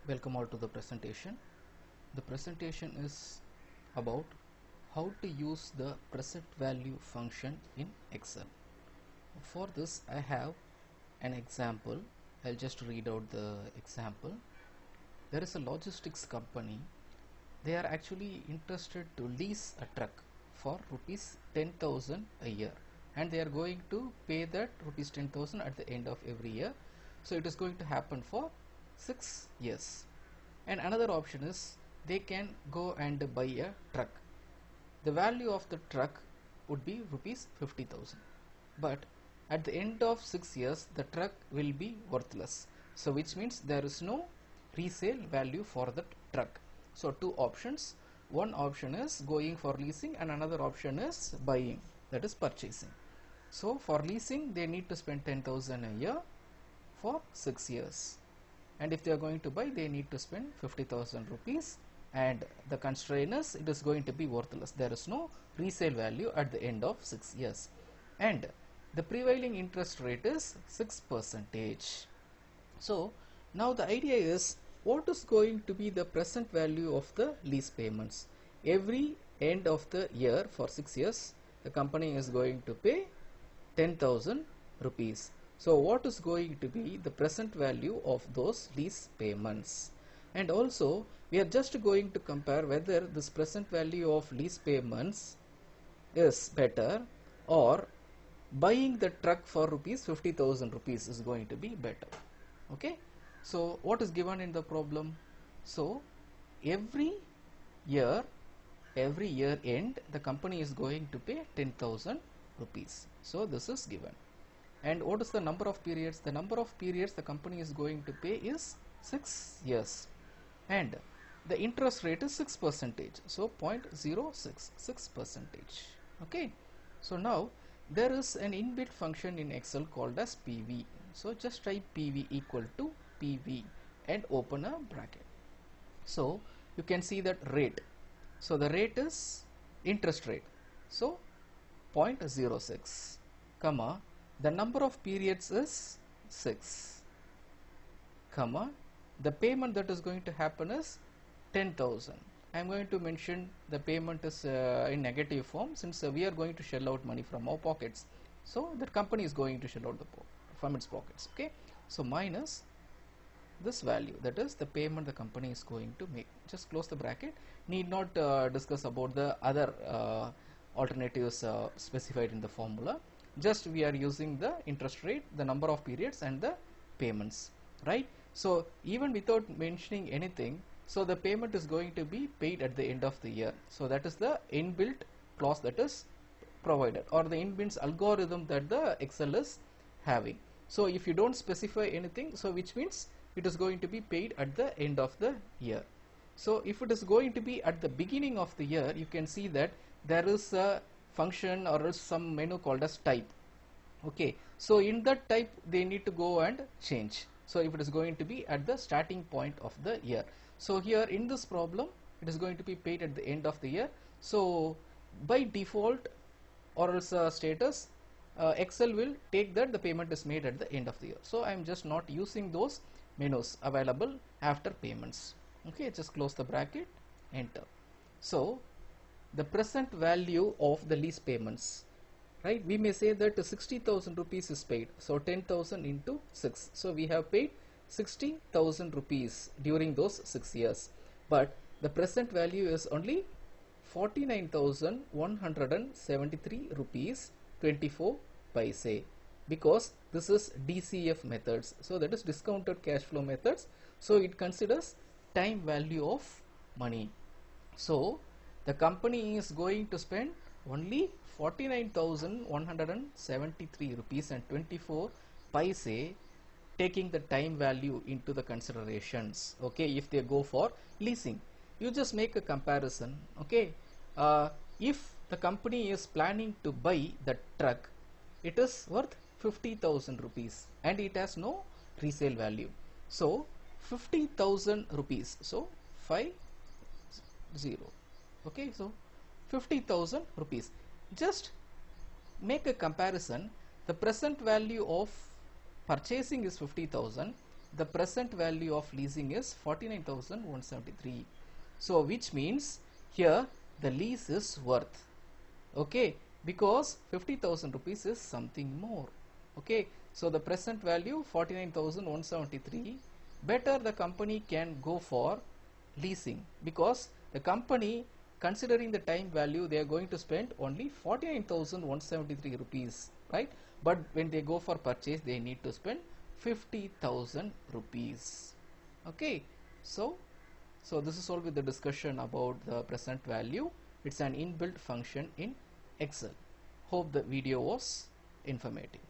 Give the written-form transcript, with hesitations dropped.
Welcome all to the presentation. The presentation is about how to use the present value function in Excel. For this I have an example. I'll just read out the example. There is a logistics company. They are actually interested to lease a truck for rupees 10,000 a year, and they are going to pay that rupees 10,000 at the end of every year. So it is going to happen for 6 years. And another option is they can go and buy a truck. The value of the truck would be rupees 50,000, but at the end of 6 years the truck will be worthless, so which means there is no resale value for the truck. So two options, one option is going for leasing and another option is buying, that is purchasing. So for leasing they need to spend 10,000 a year for 6 years, and if they are going to buy they need to spend 50,000 rupees, and the constraint is it is going to be worthless, there is no resale value at the end of 6 years, and the prevailing interest rate is 6%. So now the idea is, what is going to be the present value of the lease payments? Every end of the year for 6 years the company is going to pay 10,000 rupees. So what is going to be the present value of those lease payments? And also we are just going to compare whether this present value of lease payments is better or buying the truck for rupees 50,000 rupees is going to be better. Okay, so what is given in the problem? So every year end the company is going to pay 10,000 rupees. So this is given. And what is the number of periods? The number of periods the company is going to pay is 6 years, and the interest rate is 6%, so 0.06, 6%. Okay, so now there is an inbuilt function in Excel called as PV. So just type PV equal to PV and open a bracket. So you can see that rate. So the rate is interest rate, so 0.06, comma, the number of periods is 6, comma, the payment that is going to happen is 10,000. I am going to mention the payment is in negative form, since we are going to shell out money from our pockets, so the company is going to shell out from its pockets. Okay, so minus this value, that is the payment the company is going to make. Just close the bracket. Need not discuss about the other alternatives specified in the formula. Just we are using the interest rate, the number of periods and the payments, right? So even without mentioning anything, so the payment is going to be paid at the end of the year. So that is the inbuilt clause that is provided, or the inbuilt algorithm that the Excel is having. So if you don't specify anything, so which means it is going to be paid at the end of the year. So if it is going to be at the beginning of the year, you can see that there is a function or else some menu called as type. Okay, so in that type they need to go and change. So if it is going to be at the starting point of the year, so here in this problem it is going to be paid at the end of the year. So by default or else status, Excel will take that the payment is made at the end of the year. So I am just not using those menus available after payments. Okay, just close the bracket, enter. So the present value of the lease payments, right? We may say that 60,000 rupees is paid, so 10,000 into 6, so we have paid 60,000 rupees during those 6 years, but the present value is only 49,173 rupees 24 paise, because this is DCF methods, so that is discounted cash flow methods, so it considers time value of money. So the company is going to spend only 49,173 rupees and 24 paise, taking the time value into the considerations. Okay, if they go for leasing, you just make a comparison. Okay, if the company is planning to buy the truck, it is worth 50,000 rupees and it has no resale value. So 50,000 rupees, so 50. Okay, so 50,000 rupees. Just make a comparison. The present value of purchasing is 50,000 the present value of leasing is 49,173. So which means here the lease is worth, okay, because 50,000 rupees is something more. Okay, so the present value 49,173. Better the company can go for leasing, because the company, considering the time value, they are going to spend only 49,173 rupees, right? But when they go for purchase, they need to spend 50,000 rupees. Okay, so this is all with the discussion about the present value. It's an inbuilt function in Excel. Hope the video was informative.